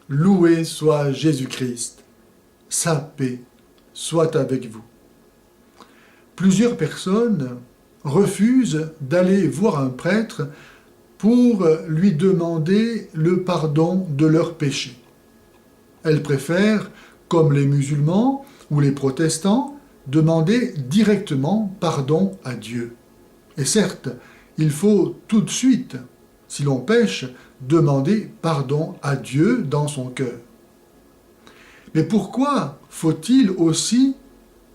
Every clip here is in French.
Loué soit Jésus-Christ. Sa paix soit avec vous. Plusieurs personnes refusent d'aller voir un prêtre pour lui demander le pardon de leurs péchés. Elles préfèrent, comme les musulmans ou les protestants, demander directement pardon à Dieu. Et certes, il faut tout de suite, si l'on pêche, demander pardon à Dieu dans son cœur. Mais pourquoi faut-il aussi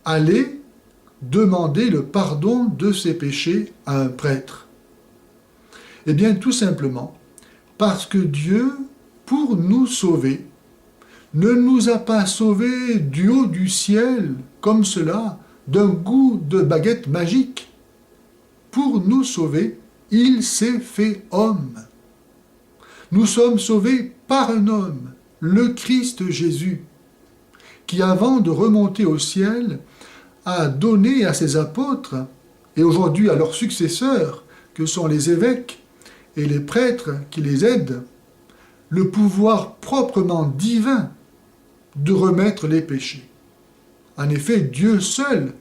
aller demander le pardon de ses péchés à un prêtre? Eh bien, tout simplement, parce que Dieu, pour nous sauver, ne nous a pas sauvés du haut du ciel, comme cela, d'un coup de baguette magique. Pour nous sauver, il s'est fait homme. Nous sommes sauvés par un homme, le Christ Jésus, qui avant de remonter au ciel, a donné à ses apôtres, et aujourd'hui à leurs successeurs, que sont les évêques et les prêtres qui les aident, le pouvoir proprement divin de remettre les péchés. En effet, Dieu seul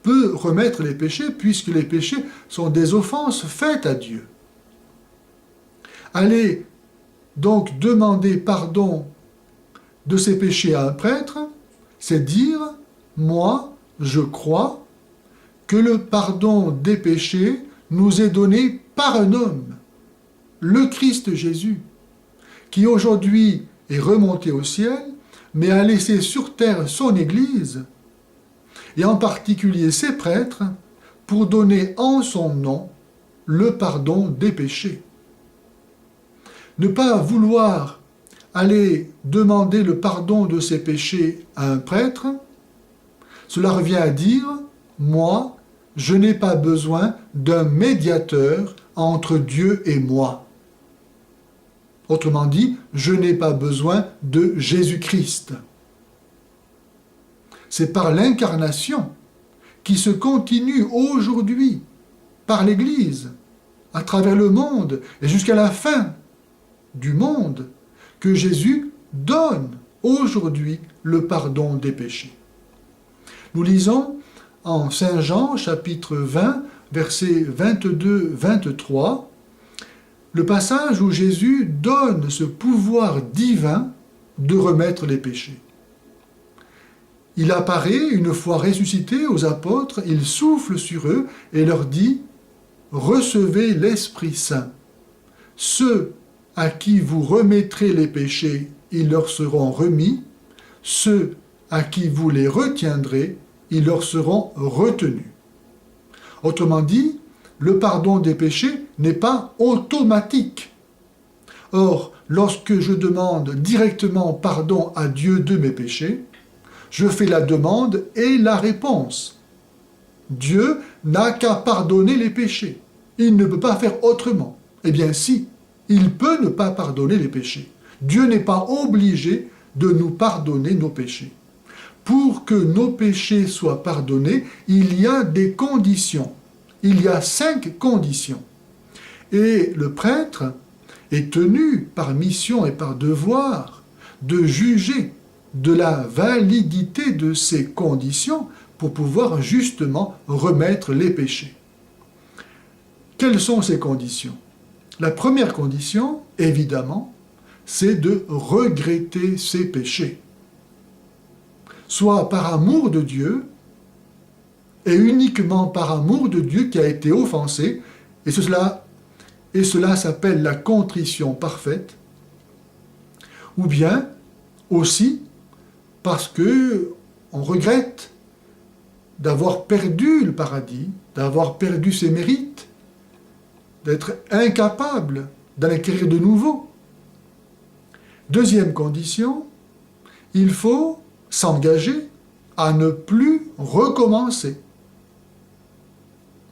peut remettre les péchés, puisque les péchés sont des offenses faites à Dieu. Allez donc demander pardon de ses péchés à un prêtre, c'est dire, moi, je crois que le pardon des péchés nous est donné par un homme, le Christ Jésus, qui aujourd'hui est remonté au ciel, mais a laissé sur terre son Église, et en particulier ses prêtres, pour donner en son nom le pardon des péchés. Ne pas vouloir aller demander le pardon de ses péchés à un prêtre, cela revient à dire, moi, je n'ai pas besoin d'un médiateur entre Dieu et moi. Autrement dit, je n'ai pas besoin de Jésus-Christ. C'est par l'incarnation qui se continue aujourd'hui par l'Église, à travers le monde et jusqu'à la fin du monde, que Jésus donne aujourd'hui le pardon des péchés. Nous lisons en Saint Jean, chapitre 20, versets 22-23, le passage où Jésus donne ce pouvoir divin de remettre les péchés. Il apparaît, une fois ressuscité aux apôtres, il souffle sur eux et leur dit « Recevez l'Esprit Saint. Ceux à qui vous remettrez les péchés, ils leur seront remis. Ceux à qui vous les retiendrez, ils leur seront retenus. » Autrement dit, le pardon des péchés n'est pas automatique. Or, lorsque je demande directement pardon à Dieu de mes péchés, je fais la demande et la réponse. Dieu n'a qu'à pardonner les péchés. Il ne peut pas faire autrement. Eh bien si, il peut ne pas pardonner les péchés. Dieu n'est pas obligé de nous pardonner nos péchés. Pour que nos péchés soient pardonnés, il y a des conditions. Il y a 5 conditions. Et le prêtre est tenu par mission et par devoir de juger de la validité de ces conditions pour pouvoir justement remettre les péchés. Quelles sont ces conditions? La première condition, évidemment, c'est de regretter ses péchés. Soit par amour de Dieu, et uniquement par amour de Dieu qui a été offensé, et cela s'appelle la contrition parfaite, ou bien aussi parce que on regrette d'avoir perdu le paradis, d'avoir perdu ses mérites, d'être incapable d'en acquérir de nouveau. Deuxième condition, il faut s'engager à ne plus recommencer.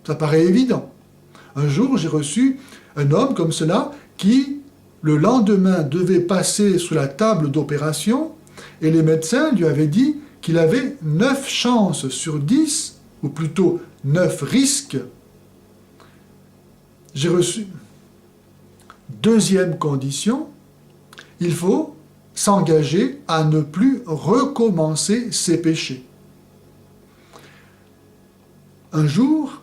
Ça paraît évident. Un jour, j'ai reçu un homme comme cela qui, le lendemain, devait passer sous la table d'opération et les médecins lui avaient dit qu'il avait 9 chances sur 10, ou plutôt 9 risques. J'ai reçu. Deuxième condition, il faut s'engager à ne plus recommencer ses péchés. Un jour,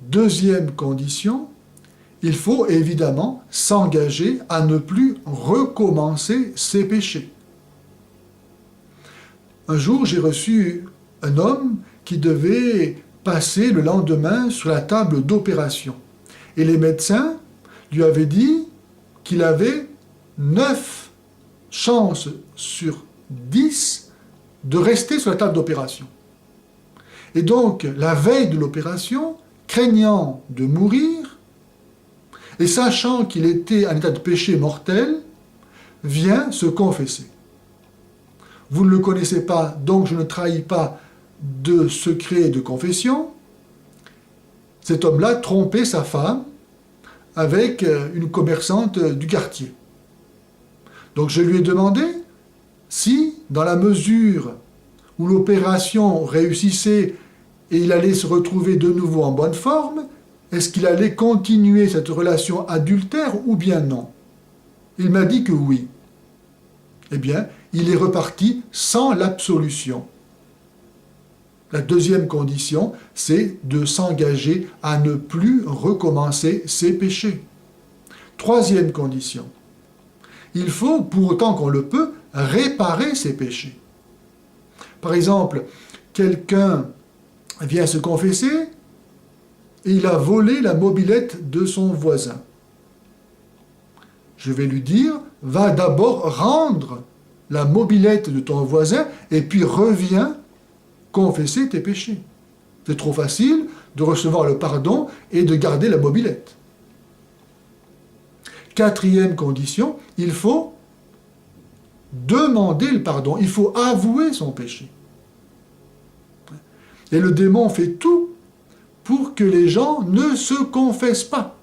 deuxième condition, il faut évidemment s'engager à ne plus recommencer ses péchés. Un jour, j'ai reçu un homme qui devait passer le lendemain sur la table d'opération. Et les médecins lui avaient dit qu'il avait 9 chances sur 10 de rester sur la table d'opération. Et donc, la veille de l'opération, craignant de mourir, et sachant qu'il était en état de péché mortel, vient se confesser. Vous ne le connaissez pas, donc je ne trahis pas de secret de confession. Cet homme-là trompait sa femme avec une commerçante du quartier. Donc je lui ai demandé si, dans la mesure où l'opération réussissait et il allait se retrouver de nouveau en bonne forme, est-ce qu'il allait continuer cette relation adultère ou bien non? Il m'a dit que oui. Eh bien, il est reparti sans l'absolution. La deuxième condition, c'est de s'engager à ne plus recommencer ses péchés. Troisième condition, il faut, pour autant qu'on le peut, réparer ses péchés. Par exemple, quelqu'un vient se confesser et il a volé la mobilette de son voisin. Je vais lui dire, va d'abord rendre la mobilette de ton voisin et puis reviens confesser tes péchés. C'est trop facile de recevoir le pardon et de garder la mobilette. Quatrième condition, il faut demander le pardon, il faut avouer son péché. Et le démon fait tout pour que les gens ne se confessent pas,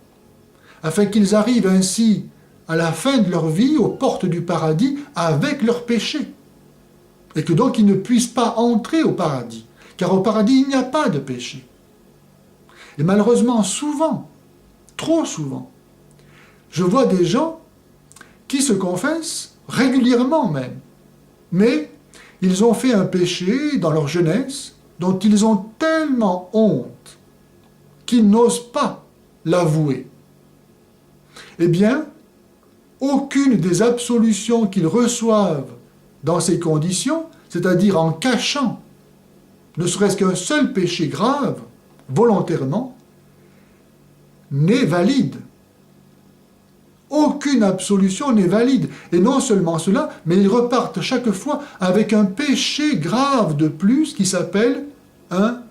afin qu'ils arrivent ainsi à la fin de leur vie aux portes du paradis avec leurs péchés, et que donc ils ne puissent pas entrer au paradis, car au paradis il n'y a pas de péché. Et malheureusement, souvent, trop souvent, je vois des gens qui se confessent régulièrement même, mais ils ont fait un péché dans leur jeunesse dont ils ont tellement honte qu'ils n'osent pas l'avouer. Eh bien, aucune des absolutions qu'ils reçoivent dans ces conditions, c'est-à-dire en cachant ne serait-ce qu'un seul péché grave, volontairement, n'est valide. Aucune absolution n'est valide. Et non seulement cela, mais ils repartent chaque fois avec un péché grave de plus qui s'appelle un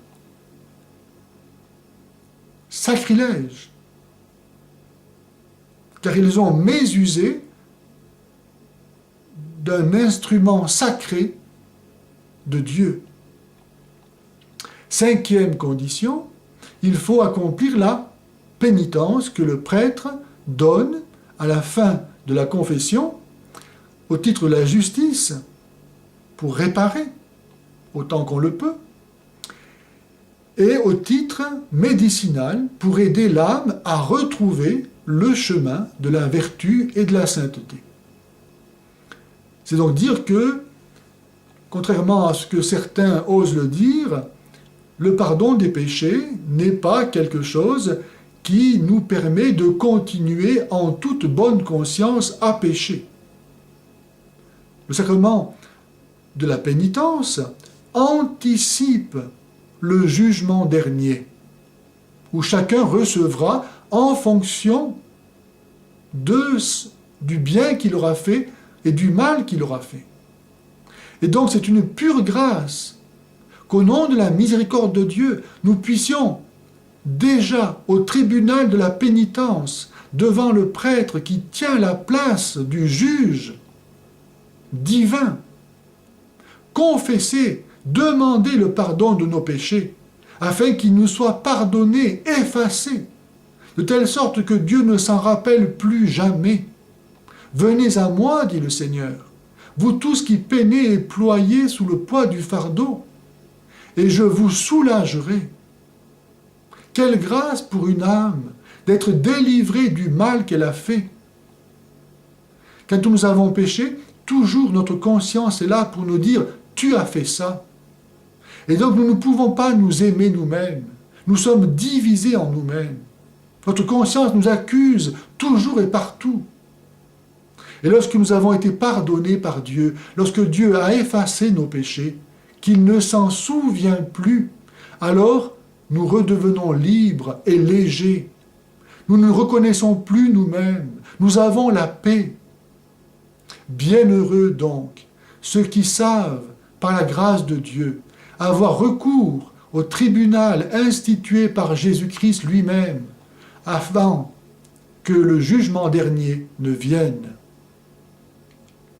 sacrilège. Car ils ont mésusé d'un instrument sacré de Dieu. Cinquième condition, il faut accomplir la pénitence que le prêtre donne à la fin de la confession au titre de la justice pour réparer autant qu'on le peut et au titre médicinal pour aider l'âme à retrouver le chemin de la vertu et de la sainteté. C'est donc dire que, contrairement à ce que certains osent le dire, le pardon des péchés n'est pas quelque chose qui nous permet de continuer en toute bonne conscience à pécher. Le sacrement de la pénitence anticipe le jugement dernier, où chacun recevra en fonction du bien qu'il aura fait et du mal qu'il aura fait. Et donc c'est une pure grâce qu'au nom de la miséricorde de Dieu, nous puissions déjà au tribunal de la pénitence, devant le prêtre qui tient la place du juge divin, confesser, demander le pardon de nos péchés, afin qu'ils nous soient pardonnés, effacés, de telle sorte que Dieu ne s'en rappelle plus jamais. Venez à moi, dit le Seigneur, vous tous qui peinez et ployez sous le poids du fardeau, et je vous soulagerai. Quelle grâce pour une âme d'être délivrée du mal qu'elle a fait. Quand nous avons péché, toujours notre conscience est là pour nous dire « tu as fait ça ». Et donc nous ne pouvons pas nous aimer nous-mêmes. Nous sommes divisés en nous-mêmes. Notre conscience nous accuse toujours et partout. Et lorsque nous avons été pardonnés par Dieu, lorsque Dieu a effacé nos péchés, qu'il ne s'en souvient plus, alors nous redevenons libres et légers. Nous ne reconnaissons plus nous-mêmes. Nous avons la paix. Bienheureux donc ceux qui savent, par la grâce de Dieu, avoir recours au tribunal institué par Jésus-Christ lui-même, afin que le jugement dernier ne vienne.